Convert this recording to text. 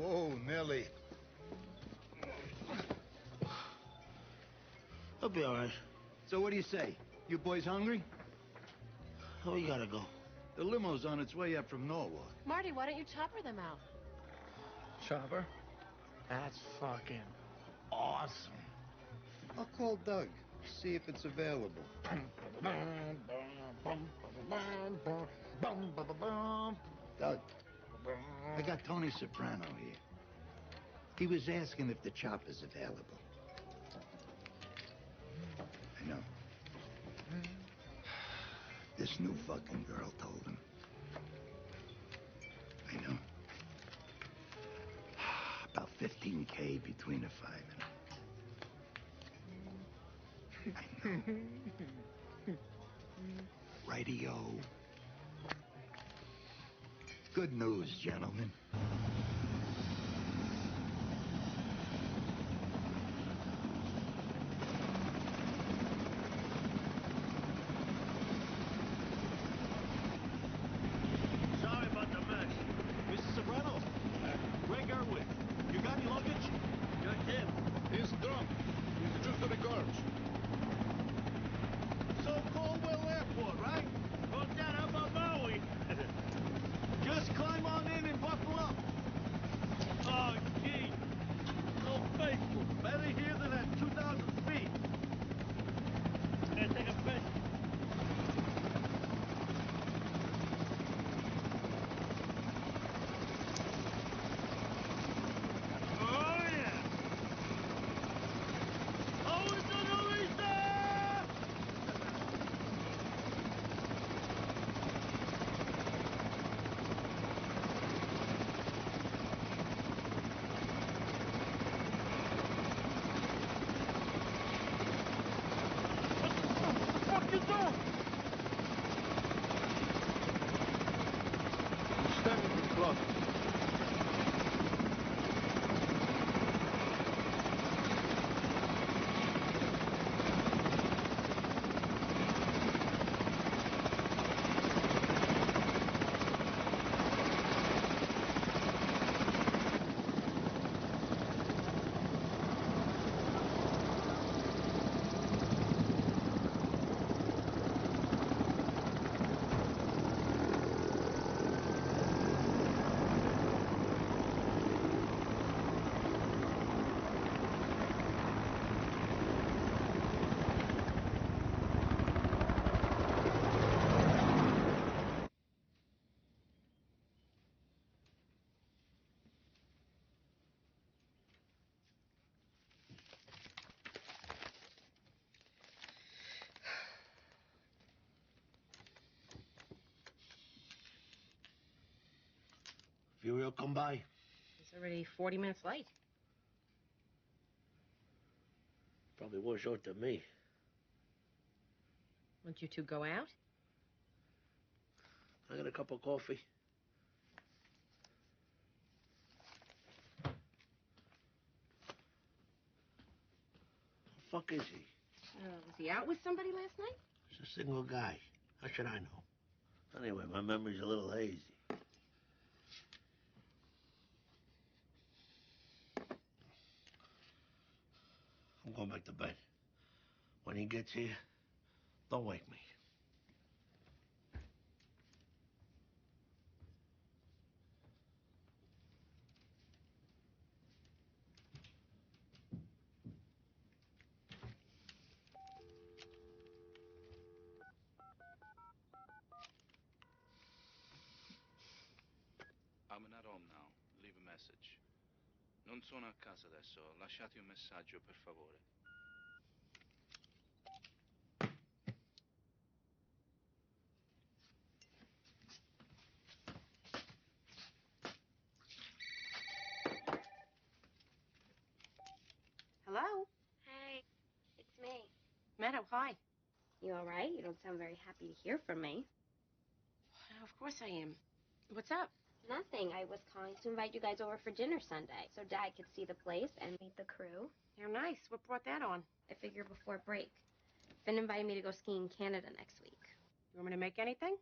Oh, Nelly. I'll be all right. So what do you say? You boys hungry? Oh, we gotta go. The limo's on its way up from Norwalk. Marty, why don't you chopper them out? Chopper? That's fucking awesome. I'll call Doug, see if it's available. Doug, I got Tony Soprano here. He was asking if the chopper's available. I know. This new fucking girl told him. I know. About 15K between the five of them. I know. Radio. Good news, gentlemen. Sorry about the mess. Mrs. Soprano? Greg Irwin. You got any luggage? Got him. He's drunk. He's just to the gorge. So Caldwell Airport, right? Well, Dad, how about Maui? Just climb on in and buckle up. Oh, gee. So faithful. Better here than at 2,000 feet. Gonna take a piss. Oh, yeah. Oh, it's a Louisa! Standing close. Furio come by. He's already 40 minutes late. Probably more short than me. Won't you two go out? I got a cup of coffee. The fuck is he? Was he out with somebody last night? He's a single guy. How should I know? Anyway, my memory's a little hazy. I'm going back to bed. When he gets here, don't wake me. I'm not home now. Leave a message. Non sono a casa adesso. Lasciate un messaggio, per favore. Hello? Hey, it's me. Meadow, hi. You all right? You don't sound very happy to hear from me. Of course I am. What's up? Nothing. I was calling to invite you guys over for dinner Sunday so Dad could see the place and meet the crew. You're nice. What brought that on? I figure before break. Finn invited me to go skiing in Canada next week. You want me to make anything?